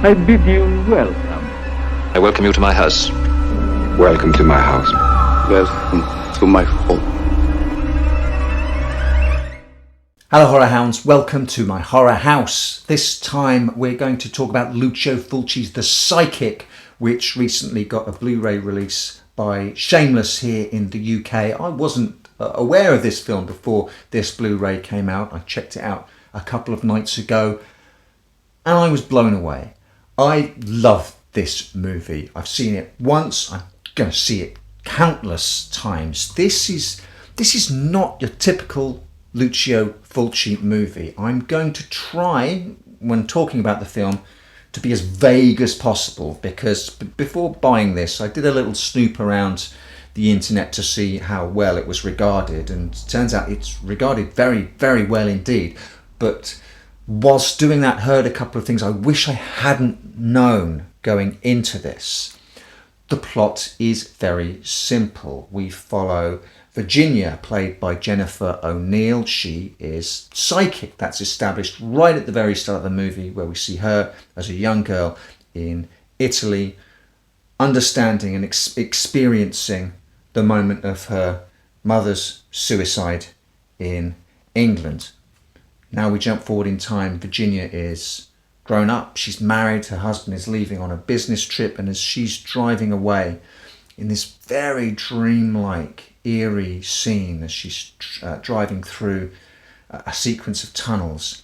I bid you welcome. I welcome you to my house. Welcome to my house. Welcome to my home. Hello Horror Hounds, welcome to my horror house. This time we're going to talk about Lucio Fulci's The Psychic, which recently got a Blu-ray release by Shameless here in the UK. I wasn't aware of this film before this Blu-ray came out. I checked it out a couple of nights ago and I was blown away. I love this movie. I've seen it once, I'm going to see it countless times. This is not your typical Lucio Fulci movie. I'm going to try, when talking about the film, to be as vague as possible, because before buying this I did a little snoop around the internet to see how well it was regarded, and it turns out it's regarded very, very well indeed. But whilst doing that, heard a couple of things I wish I hadn't known going into this. The plot is very simple. We follow Virginia, played by Jennifer O'Neill. She is psychic. That's established right at the very start of the movie, where we see her as a young girl in Italy, understanding and experiencing the moment of her mother's suicide in England. Now we jump forward in time. Virginia is grown up. She's married. Her husband is leaving on a business trip, and as she's driving away in this very dreamlike, eerie scene, as she's driving through a sequence of tunnels,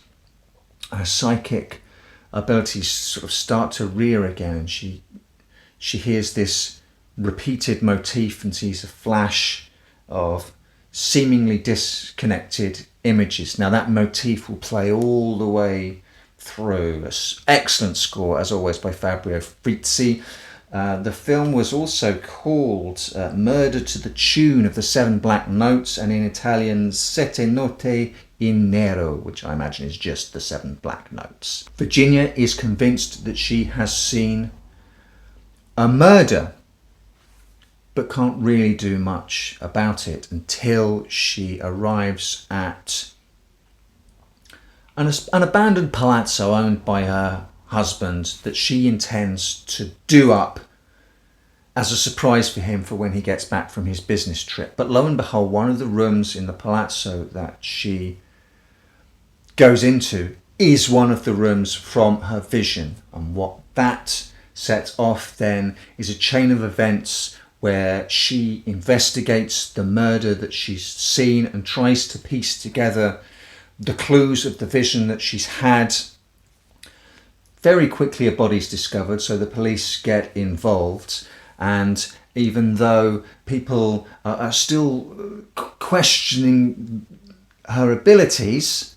her psychic abilities sort of start to rear again, and she hears this repeated motif and sees a flash of seemingly disconnected images. Now that motif will play all the way through. An excellent score, as always, by Fabio Frizzi. The film was also called Murder to the Tune of the Seven Black Notes, and in Italian Sette Note in Nero, which I imagine is just the Seven Black Notes. Virginia is convinced that she has seen a murder, but can't really do much about it until she arrives at an abandoned palazzo owned by her husband that she intends to do up as a surprise for him for when he gets back from his business trip. But lo and behold, one of the rooms in the palazzo that she goes into is one of the rooms from her vision. And what that sets off then is a chain of events where she investigates the murder that she's seen and tries to piece together the clues of the vision that she's had. Very quickly a body's discovered, so the police get involved, and even though people are still questioning her abilities,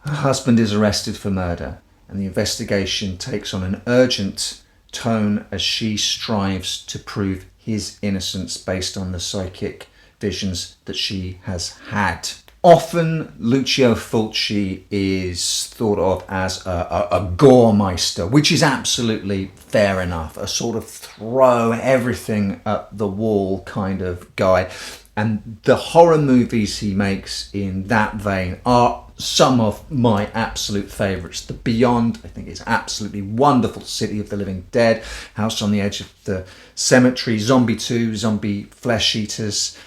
her husband is arrested for murder, and the investigation takes on an urgent tone as she strives to prove his innocence based on the psychic visions that she has had. Often Lucio Fulci is thought of as a goremeister, which is absolutely fair enough, a sort of throw everything at the wall kind of guy. And the horror movies he makes in that vein are some of my absolute favourites. The Beyond, I think, is absolutely wonderful. City of the Living Dead, House on the Edge of the Cemetery, Zombie 2, Zombie Flesh Eaters.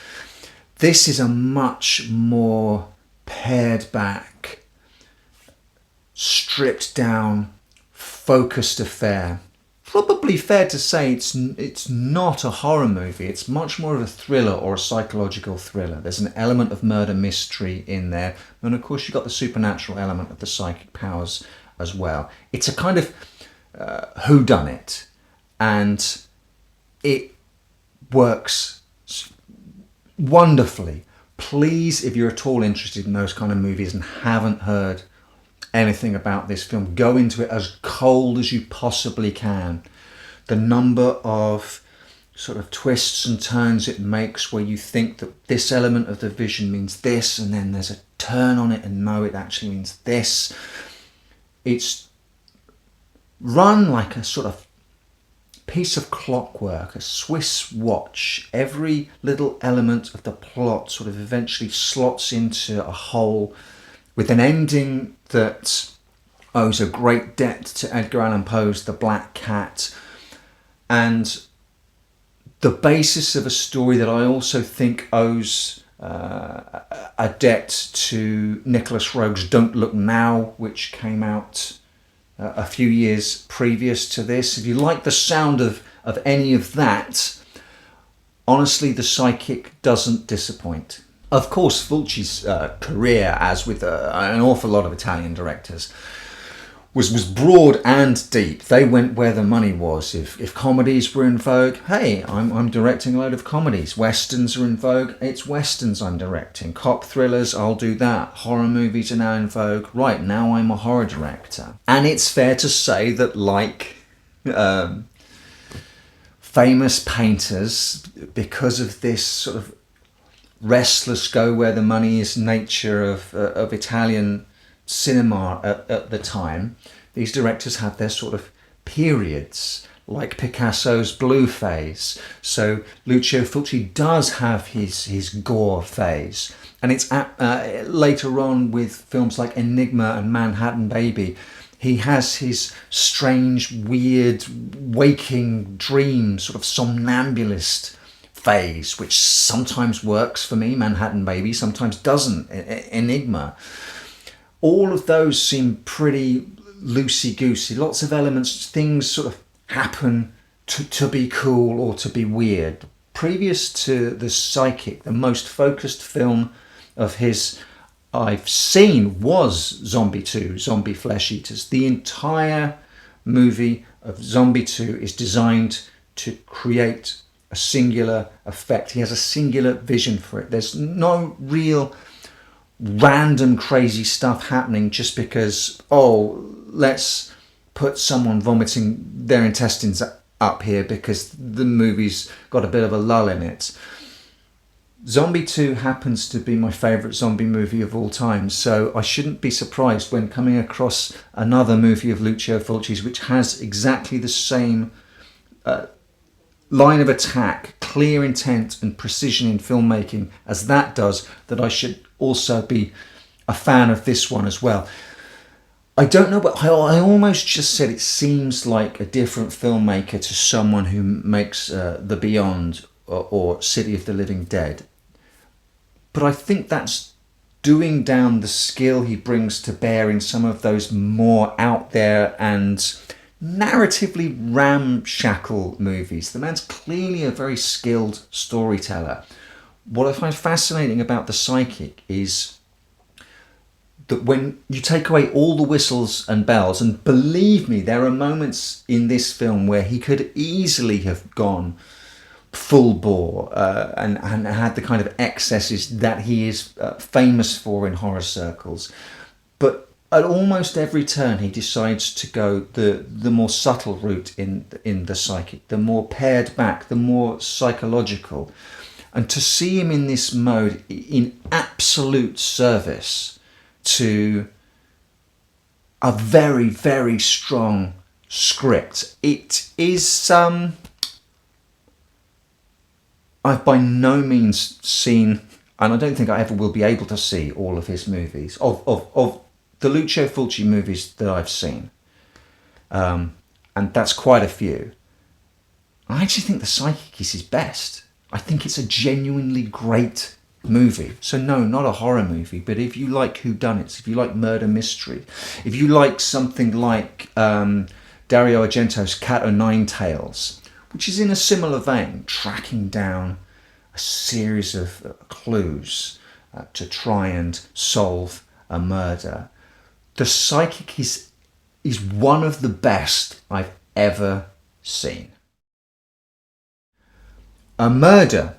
This is a much more pared back, stripped down, focused affair. Probably fair to say it's not a horror movie. It's much more of a thriller or a psychological thriller. There's an element of murder mystery in there. And of course you've got the supernatural element of the psychic powers as well. It's a kind of whodunit. And it works wonderfully. Please, if you're at all interested in those kind of movies and haven't heard anything about this film, go into it as cold as you possibly can. The number of sort of twists and turns it makes, where you think that this element of the vision means this, and then there's a turn on it and no, it actually means this. It's run like a sort of piece of clockwork, a Swiss watch. Every little element of the plot sort of eventually slots into a whole, with an ending that owes a great debt to Edgar Allan Poe's The Black Cat, and the basis of a story that I also think owes a debt to Nicholas Roeg's Don't Look Now, which came out a few years previous to this. If you like the sound of any of that, honestly, The Psychic doesn't disappoint. Of course, Fulci's career, as with an awful lot of Italian directors, was broad and deep. They went where the money was. If comedies were in vogue, hey, I'm directing a load of comedies. Westerns are in vogue, it's westerns I'm directing. Cop thrillers, I'll do that. Horror movies are now in vogue. Right, now I'm a horror director. And it's fair to say that, like famous painters, because of this sort of restless go where the money is nature of Italian cinema at the time, these directors had their sort of periods, like Picasso's blue phase. So Lucio Fulci does have his gore phase, and it's later on with films like Enigma and Manhattan Baby, he has his strange, weird, waking dream, sort of somnambulist phase, which sometimes works for me, Manhattan Baby, sometimes doesn't, Enigma. All of those seem pretty loosey-goosey. Lots of elements, things sort of happen to be cool or to be weird. Previous to The Psychic, the most focused film of his I've seen was Zombie 2, Zombie Flesh Eaters. The entire movie of Zombie 2 is designed to create a singular effect. He has a singular vision for it. There's no real random crazy stuff happening just because, oh, let's put someone vomiting their intestines up here because the movie's got a bit of a lull in it. Zombie 2 happens to be my favourite zombie movie of all time, so I shouldn't be surprised when coming across another movie of Lucio Fulci's which has exactly the same line of attack, clear intent and precision in filmmaking as that does, that I should also be a fan of this one as well. I don't know, but I almost just said it seems like a different filmmaker to someone who makes The Beyond or City of the Living Dead. But I think that's doing down the skill he brings to bear in some of those more out there and narratively ramshackle movies. The man's clearly a very skilled storyteller. What I find fascinating about The Psychic is that when you take away all the whistles and bells, and believe me, there are moments in this film where he could easily have gone full bore and had the kind of excesses that he is famous for in horror circles. But at almost every turn he decides to go the more subtle route in The Psychic, the more pared back, the more psychological. And to see him in this mode in absolute service to a very, very strong script. It is I've by no means seen, and I don't think I ever will be able to see all of his movies, of the Lucio Fulci movies that I've seen, and that's quite a few. I actually think The Psychic is his best. I think it's a genuinely great movie. So no, not a horror movie, but if you like whodunits, if you like murder mystery, if you like something like Dario Argento's Cat o' Nine Tails, which is in a similar vein, tracking down a series of clues to try and solve a murder. The Psychic is one of the best I've ever seen. A murder